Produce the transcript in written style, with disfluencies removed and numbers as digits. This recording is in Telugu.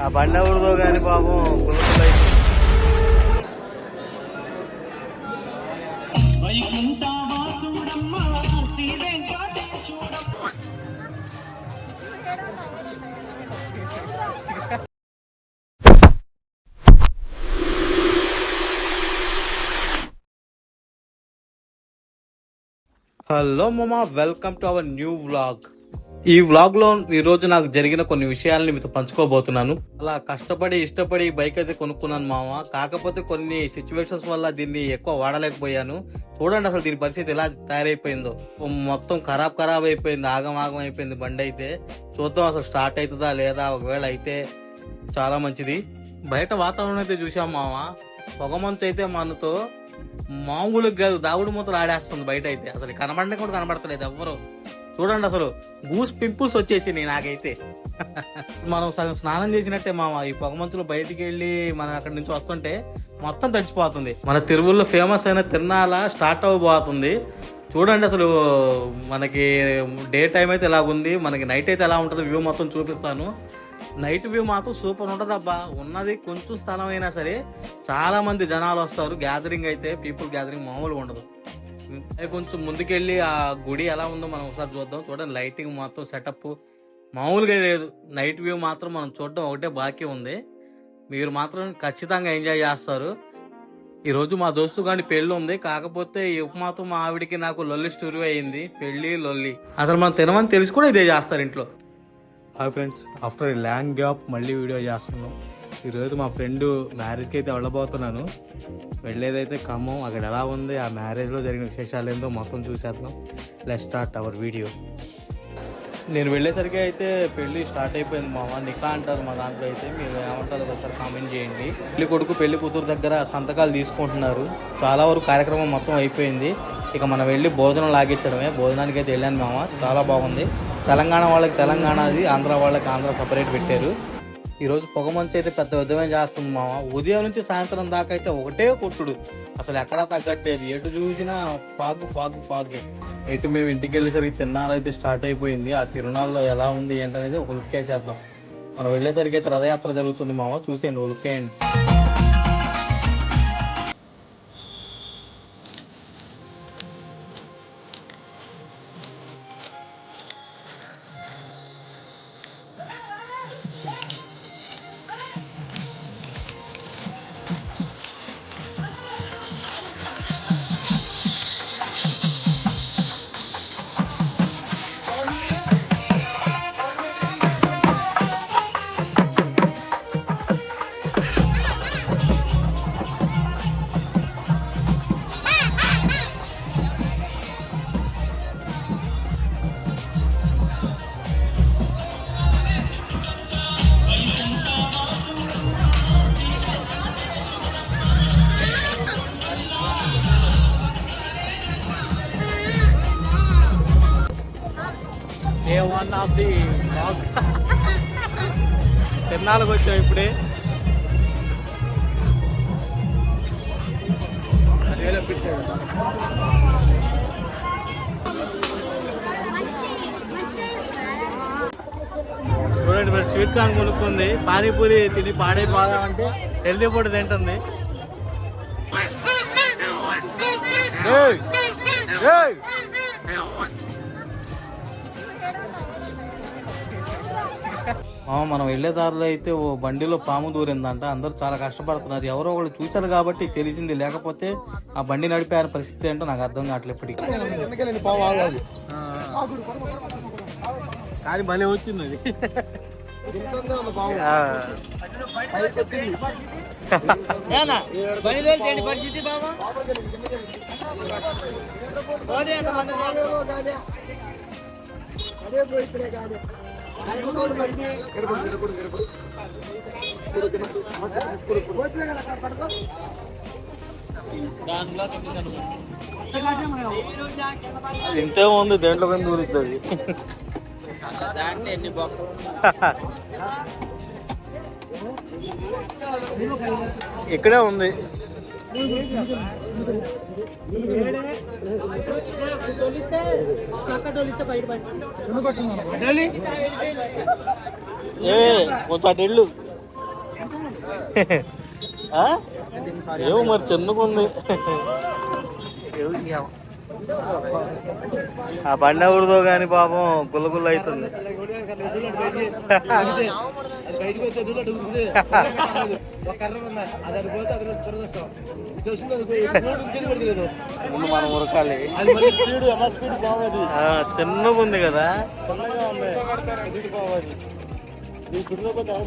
ఆ బండి ఎవరిదో కానీ పాపం గులకులై హలో మామా, welcome to our new vlog. ఈ వ్లాగ్ లో ఈ రోజు నాకు జరిగిన కొన్ని విషయాలని మీతో పంచుకోబోతున్నాను. అలా కష్టపడి ఇష్టపడి బైక్ అయితే కొనుక్కున్నాను మామ. కాకపోతే కొన్ని సిచ్యువేషన్స్ వల్ల దీన్ని ఎక్కువ వాడలేకపోయాను. చూడండి అసలు దీని పరిస్థితి ఎలా తయారైపోయిందో. మొత్తం ఖరాబ్ అయిపోయింది, ఆగం అయిపోయింది బండి అయితే. చూద్దాం అసలు స్టార్ట్ అవుతుందా లేదా. ఒకవేళ అయితే చాలా మంచిది. బయట వాతావరణం అయితే చూసాం మామ, పొగమంచు అయితే మనతో మామూలుగా కాదు, దాగుడు మూతలు ఆడేస్తుంది బయట అయితే. అసలు కనబడనే కూడా కనబడతలేదు ఎవ్వరు. చూడండి అసలు గూస్ పింపుల్స్ వచ్చేసింది నాకైతే. మనం సగం స్నానం చేసినట్టే మామ. ఈ పొగమంచులో బయటికి వెళ్ళి మనం అక్కడి నుంచి వస్తుంటే మొత్తం తడిసిపోతుంది. మన తిరువుల్లో ఫేమస్ అయిన తిరునాళ్ళ స్టార్ట్ అవ్వబోతుంది. చూడండి అసలు మనకి డే టైం అయితే ఎలా ఉంది, మనకి నైట్ అయితే ఎలా ఉంటుంది వ్యూ మొత్తం చూపిస్తాను. నైట్ వ్యూ మాత్రం సూపర్ ఉంటుంది అబ్బా. ఉన్నది కొంచెం స్థలం అయినా సరే చాలా మంది జనాలు వస్తారు. గ్యాదరింగ్ అయితే పీపుల్ గ్యాదరింగ్ మామూలుగా ఉండదు. కొంచెం ముందుకెళ్ళి ఆ గుడి ఎలా ఉందో మనం ఒకసారి చూద్దాం. చూడండి లైటింగ్ మొత్తం సెటప్ మామూలుగా లేదు. నైట్ వ్యూ మాత్రం మనం చూడడం ఒకటే బాకీ ఉంది. మీరు మాత్రం ఖచ్చితంగా ఎంజాయ్ చేస్తారు. ఈరోజు మా దోస్తు గాని పెళ్లి ఉంది. కాకపోతే ఈ ఉపమాతో మా ఆవిడికి నాకు లొల్లి స్టోరీ అయింది. పెళ్లి లొల్లి అసలు మనం తినమని తెలిసి కూడా ఇదే చేస్తారు ఇంట్లో. Hi friends, after a long gap మళ్ళీ వీడియో చేస్తున్నాం. ఈరోజు మా ఫ్రెండ్ మ్యారేజ్కి అయితే వెళ్ళబోతున్నాను. వెళ్ళేదైతే ఖమ్మం. అక్కడ ఎలా ఉంది, ఆ మ్యారేజ్లో జరిగిన విశేషాలు ఏందో మొత్తం చూసేద్దాం. Let's start our video. నేను వెళ్ళేసరికి అయితే పెళ్లి స్టార్ట్ అయిపోయింది మామ. నికా అంటారు మా దాంట్లో అయితే. మీరు ఏమంటారో ఒకసారి కామెంట్ చేయండి. పెళ్లి కొడుకు పెళ్లి కూతురు దగ్గర సంతకాలు తీసుకుంటున్నారు. చాలా వరకు కార్యక్రమం మొత్తం అయిపోయింది. ఇక మనం వెళ్ళి భోజనం లాగించడమే. భోజనానికి అయితే వెళ్ళాను మామ, చాలా బాగుంది. తెలంగాణ వాళ్ళకి తెలంగాణది, ఆంధ్ర వాళ్ళకి ఆంధ్ర సపరేట్ పెట్టారు. ఈరోజు పొగమంచు అయితే పెద్ద విధమైన చేస్తుంది మామ. ఉదయం నుంచి సాయంత్రం దాకా అయితే ఒకటే కొట్టుడు. అసలు ఎక్కడా తగ్గట్టేది. ఎటు చూసినా ఫాగ్. ఎటు మేము ఇంటికి వెళ్ళేసరికి తిరునాళ్ళు అయితే స్టార్ట్ అయిపోయింది. ఆ తిరునాళ్ళలో ఎలా ఉంది ఏంటనేది ఒక లుక్ వేసేద్దాం. మనం వెళ్ళేసరికి అయితే రథయాత్ర జరుగుతుంది మామ. చూసేయండి, ఒక లుక్ వేయండి. తిరునాళ్ళకి వచ్చాం ఇప్పుడే. చూడండి మరి స్వీట్ కార్న్ కొనుక్కుంది. పానీపూరి తిని పాడైపోదామంటే హెల్దీ ఫుడ్ తింటుంది. మనం వెళ్లే దారిలో అయితే ఓ బండిలో పాము దూరిందంట. అందరూ చాలా కష్టపడుతున్నారు. ఎవరో ఒకళ్ళు చూశారు కాబట్టి తెలిసింది, లేకపోతే ఆ బండి నడిపే పరిస్థితి ఏంటో నాకు అర్థం కావట్లేదు ఇప్పటికి. కానీ భలే వచ్చింది అది. ఇంతే ఉంది, దేంట్లో కానీ దూరుతుంది. ఇక్కడే ఉంది. కొంచెం అటు వెళ్ళు. ఏమో మరి చిన్నకుంది. ఆ బండి ఎవరిదో కానీ పాపం గుల్లగుల్ల అవుతుంది. ముందు మనం ఉరకాలి. చిన్నగా ఉంది కదా.